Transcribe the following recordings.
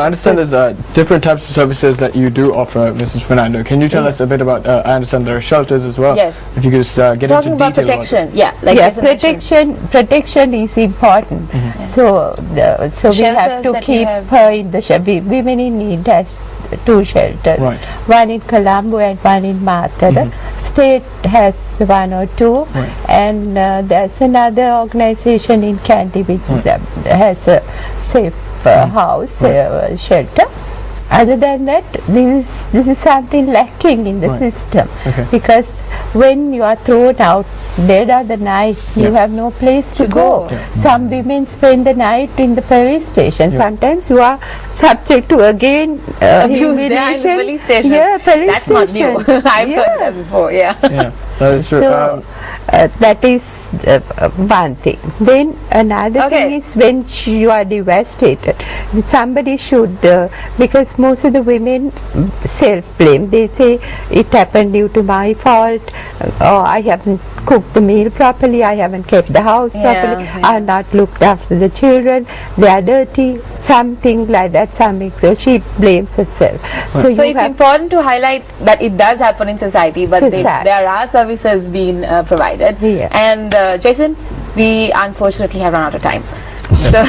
I understand there's different types of services that you do offer, Mrs. Fernando. Can you tell us a bit about, I understand there are shelters as well. Yes. If you could just get talking into about detail protection. Protection is important. So we have to keep her in the shelter. Women in need has 2 shelters. Right. One in Colombo and one in Matara. State has 1 or 2, and there's another organization in Kandy which has a safe house shelter. Other than that, this is something lacking in the system, because when you are thrown out dead of the night, you have no place to go. Some women spend the night in the police station. Sometimes you are subject to again abuse there in the police station. That's not new. I've heard that before. That is true. So that is one thing. Then another thing is when you are devastated, somebody should, because most of the women self-blame. They say it happened due to my fault, or I haven't cooked the meal properly, I haven't kept the house properly, I have not looked after the children, they are dirty, something like that. So she blames herself. So it's important to highlight that it does happen in society, but there are services being provided. And Jason, we unfortunately have run out of time. So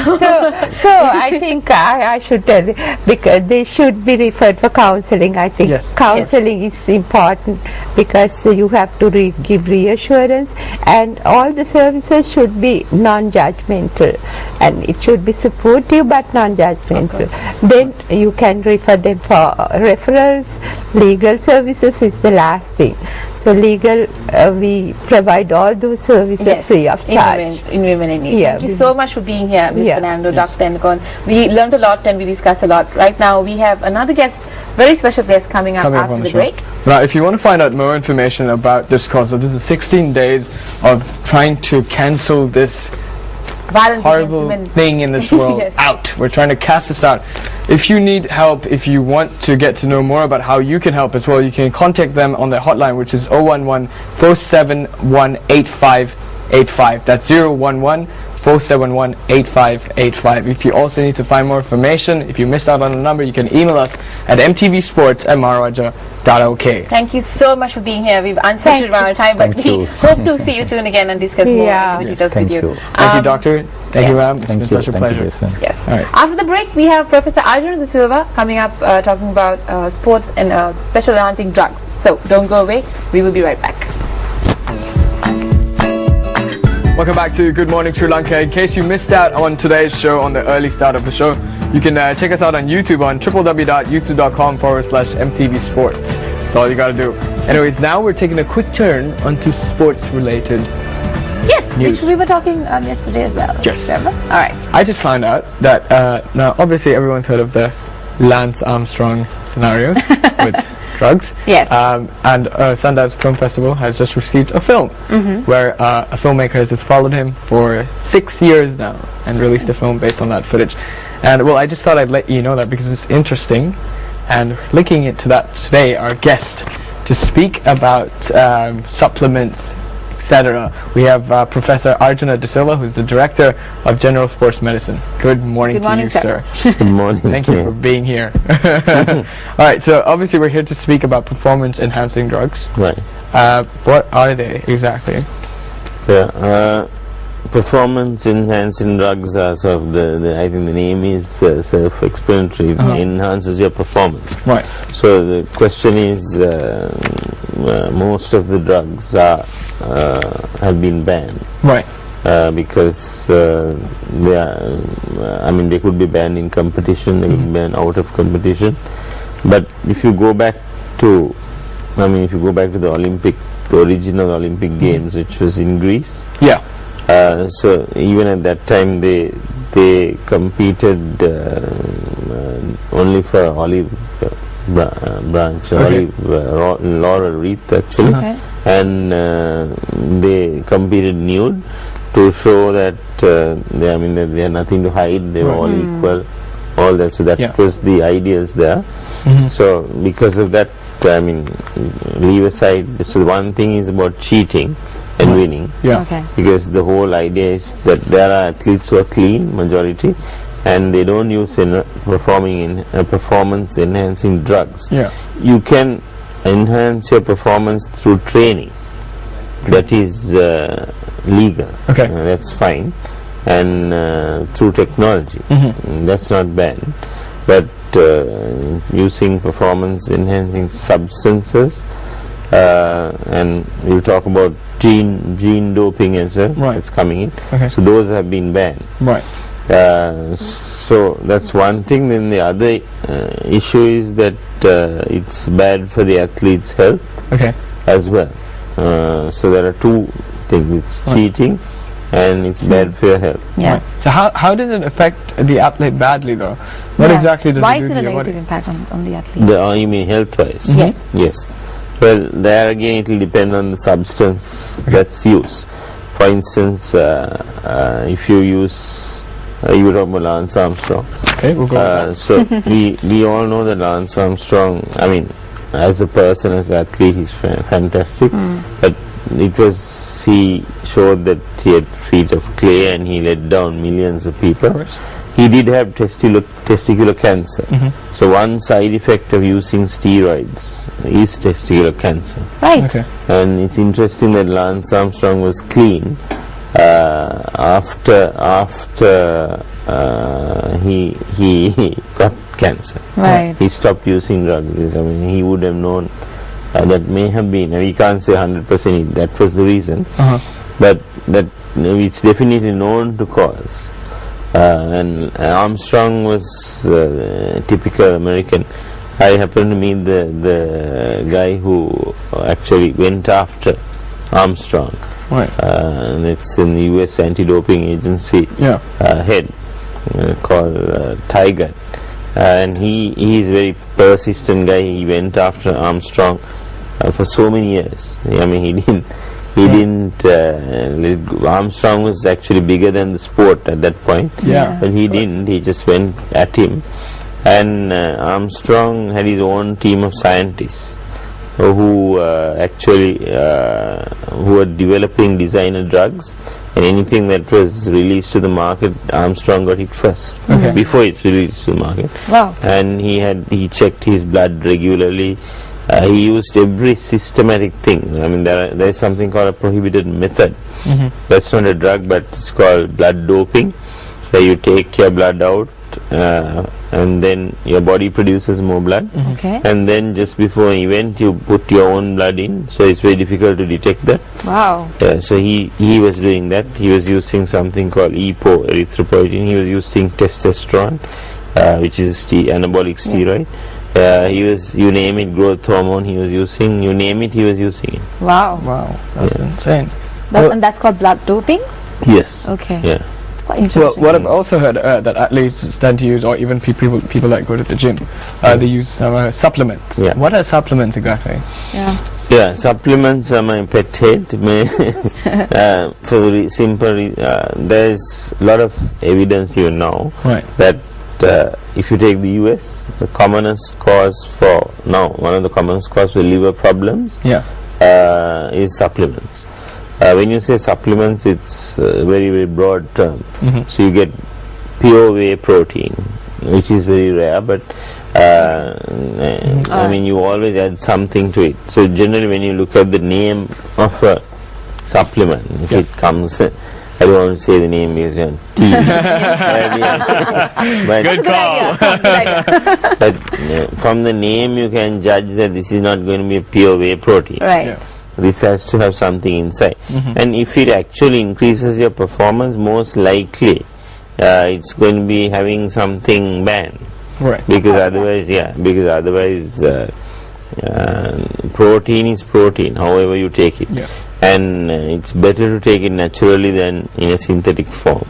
I think I should tell you, because they should be referred for counseling. I think counseling is important, because you have to give reassurance, and all the services should be non-judgmental, and it should be supportive but non-judgmental. Then you can refer them for referrals. Legal services is the last thing. So legal, we provide all those services free of charge. In women in need. Thank you so much for being here, Ms. Fernando, Dr. Tennecoon. We learned a lot and we discussed a lot. Right now we have another guest, very special guest coming up after the break. Now, if you want to find out more information about this cause, so this is 16 days of trying to cancel this horrible thing in this world out. We're trying to cast this out. If you need help, if you want to get to know more about how you can help as well, you can contact them on their hotline, which is 011-471-8585. That's 011-471-8585. If you also need to find more information, if you missed out on the number, you can email us at mtvsports@maharaja.ok. Thank you so much for being here. We've unfortunately run out of time, but we hope to see you soon again and discuss more details with you. Thank you, Doctor. Thank you, ma'am. It's been such a pleasure. Yes. After the break, we have Professor Arjuna De Silva coming up talking about sports and special enhancing drugs. So don't go away. We will be right back. Welcome back to Good Morning Sri Lanka. In case you missed out on today's show, on the early start of the show, you can check us out on YouTube on www.youtube.com/MTV Sports. That's all you gotta do. Anyways, now we're taking a quick turn onto sports related news. Which we were talking yesterday as well. Yes. Remember? Alright. I just found out that, now obviously everyone's heard of the Lance Armstrong scenario with drugs. Yes. And Sundance Film Festival has just received a film where a filmmaker has just followed him for 6 years now and released a film based on that footage. And well, I just thought I'd let you know that because it's interesting. And linking it to that today, our guest to speak about supplements, etc. We have Professor Arjuna De Silva, who's the Director of General Sports Medicine. Good morning to you, sir. Good morning. Thank you for being here. Alright, so obviously we're here to speak about performance-enhancing drugs. Right. What are they exactly? Performance-enhancing drugs are sort of I think the name is self-explanatory. It enhances your performance. Right. So the question is, most of the drugs have been banned. Right. Because they are, I mean, they could be banned in competition, they could be banned out of competition. But if you go back to, if you go back to the original Olympic Games, which was in Greece. Yeah. So even at that time, they competed only for olive branch, laurel wreath actually, and they competed nude to show that they had nothing to hide. They were all equal, all that. So that was the ideas there. So because of that, leave aside. So one thing is about cheating and winning, because the whole idea is that there are athletes who are clean, majority, and they don't use performance enhancing drugs, you can enhance your performance through training. That is legal. That's fine. And through technology, that's not bad. But using performance enhancing substances, and we'll talk about gene doping as well. It's coming in. So those have been banned. So that's one thing. Then the other issue is that it's bad for the athlete's health as well. So there are two things: it's cheating and it's bad for your health. So how does it affect the athlete badly though? What exactly does Why it do is it to a your negative body? impact on the athlete? You mean health-wise? Yes. Yes. Well, there again it will depend on the substance that's used. For instance, if you use, you talk about Lance Armstrong. We'll go so we all know that Lance Armstrong, I mean, as a person, as an athlete, he's fantastic. But it was, he showed that he had feet of clay and he let down millions of people. He did have testicular cancer. So one side effect of using steroids is testicular cancer. And it's interesting that Lance Armstrong was clean after he got cancer. He stopped using drugs. I mean, he would have known that may have been, and we can't say 100% that was the reason, but that it's definitely known to cause. And Armstrong was typical American. I happened to meet the guy who actually went after Armstrong. And it's in the US Anti-Doping Agency head called Tiger. And he is a very persistent guy. He went after Armstrong for so many years. I mean, he didn't let it go. Armstrong was actually bigger than the sport at that point, but he didn't. He just went at him. And Armstrong had his own team of scientists who actually who were developing designer drugs, and anything that was released to the market, Armstrong got it first before it's released to the market. And he checked his blood regularly. He used every systematic thing. I mean, there is something called a prohibited method. That's not a drug, but it's called blood doping, where you take your blood out and then your body produces more blood, and then just before an event you put your own blood in, so it's very difficult to detect that. So he was doing that. He was using something called EPO, erythropoietin. He was using testosterone, which is anabolic steroid. He was, you name it, growth hormone he was using, you name it, he was using it. Wow, that's insane. And that's called blood doping? Yes. It's quite interesting. What I've also heard that athletes tend to use, or even people that go to the gym, they use some supplements. What are supplements exactly? Supplements are my pet hate. For the simple, there's a lot of evidence even now that if you take the US, the commonest cause for one of the commonest cause for liver problems is supplements. When you say supplements, it's a very, very broad term. So you get pure whey protein, which is very rare, but I mean, you always add something to it. So generally when you look at the name of a supplement, if it comes, I don't want to say the name because you're on TV. Good call. But from the name you can judge that this is not going to be a pure whey protein. This has to have something inside. And if it actually increases your performance, most likely it's going to be having something banned. Because otherwise, protein is protein, however you take it. And it's better to take it naturally than in a synthetic form.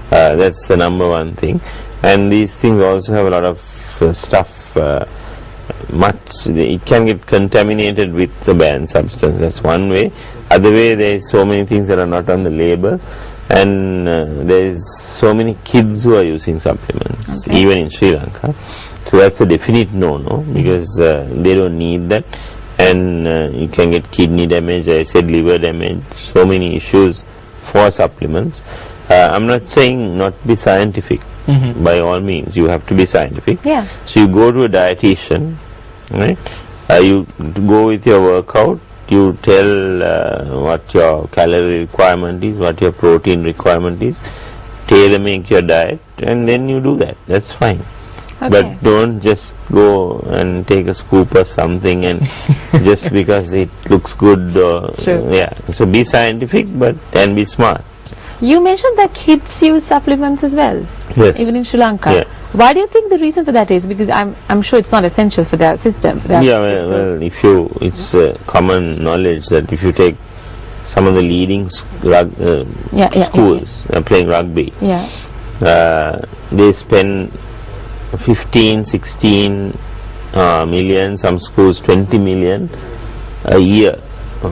That's the number one thing. And these things also have a lot of stuff, it can get contaminated with the banned substance. That's one way. Other way, there is so many things that are not on the label, and there is so many kids who are using supplements, even in Sri Lanka. So that's a definite no-no, because they don't need that. And you can get kidney damage, I said liver damage, so many issues for supplements. I'm not saying not be scientific. By all means, you have to be scientific. Yeah. So you go to a dietitian, right? You go with your workout. You tell what your calorie requirement is, what your protein requirement is. Tailor make your diet, and then you do that. That's fine. Okay. But don't just go and take a scoop or something and just because it looks good. Yeah. So be scientific, but and be smart. You mentioned that kids use supplements as well. Yes. Even in Sri Lanka. Yeah. Why do you think the reason for that is? Because I'm sure it's not essential for their system. For their well, it's common knowledge that if you take some of the leading schools playing rugby, they spend 15, 16 million, some schools 20 million a year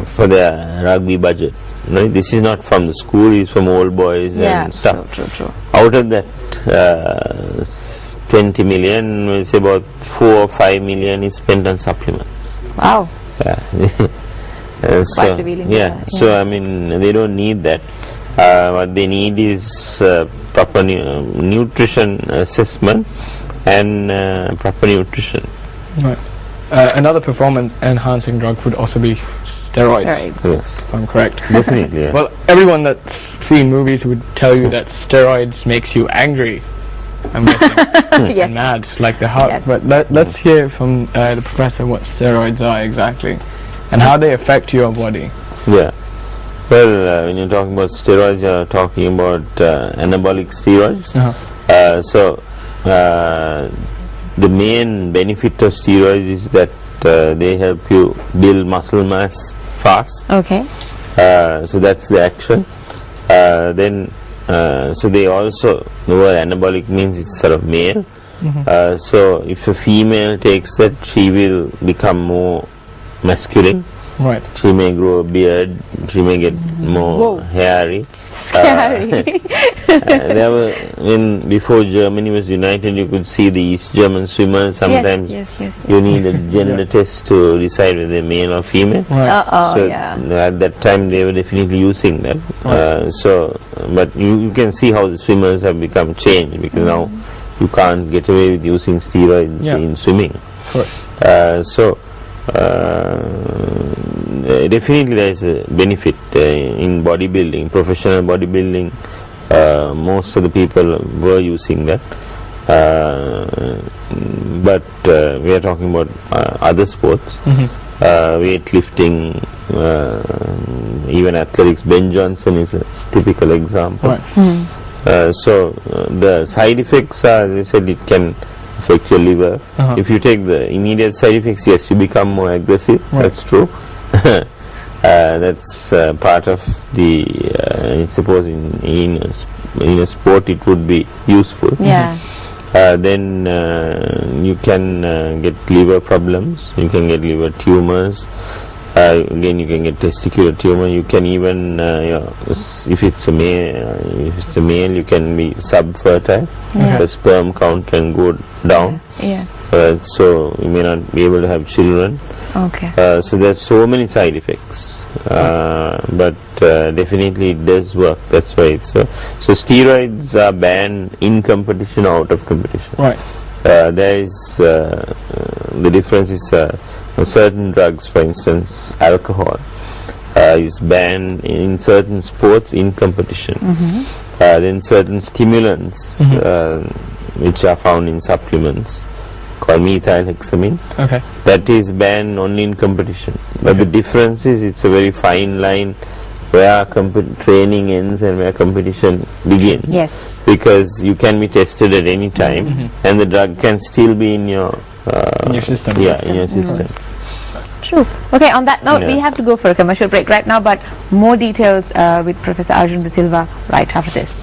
for their rugby budget. No, this is not from the school, it's from old boys and stuff. True. Out of that 20 million, we'll say about 4 or 5 million is spent on supplements. Wow. Quite revealing. So I mean, they don't need that. What they need is proper nutrition assessment and proper nutrition. Right. Another performance enhancing drug would also be steroids. Yes. If I'm correct. Definitely. Yeah. Well, everyone that's seen movies would tell you that steroids makes you angry. I'm guessing. And mad, like the Hulk. Yes. But let's hear from the professor what steroids are exactly and how they affect your body. Yeah. Well, when you're talking about steroids, you're talking about anabolic steroids. The main benefit of steroids is that they help you build muscle mass fast. Okay. So that's the action. So they also, the word anabolic means it's sort of male. So if a female takes that, she will become more masculine. Right. She may grow a beard, she may get more hairy. Scary. Before Germany was united, you could see the East German swimmers. Sometimes you need a gender test to decide whether they're male or female. Right. At that time they were definitely using that. But you can see how the swimmers have become changed, because now you can't get away with using steroids in swimming. Definitely there is a benefit in bodybuilding, professional bodybuilding. Most of the people were using that, but we are talking about other sports, weightlifting, even athletics. Ben Johnson is a typical example. The side effects are, as I said, it can affect your liver. If you take the immediate side effects, yes, you become more aggressive. That's true. That's part of the I suppose in a sport it would be useful. Then you can get liver problems, you can get liver tumors, again you can get testicular tumor. You can even if it's a male you can be subfertile. The sperm count can go down. So you may not be able to have children. So there's so many side effects, but definitely it does work. That's why it's so steroids are banned in competition or out of competition. There is the difference is certain drugs, for instance alcohol, is banned in certain sports in competition. Then certain stimulants which are found in supplements called methylhexamine, that is banned only in competition. But the difference is it's a very fine line where training ends and where competition begins. Because you can be tested at any time and the drug can still be in your system. In your system. True. Okay, on that note, we have to go for a commercial break right now, but more details with Professor Arjun De Silva right after this.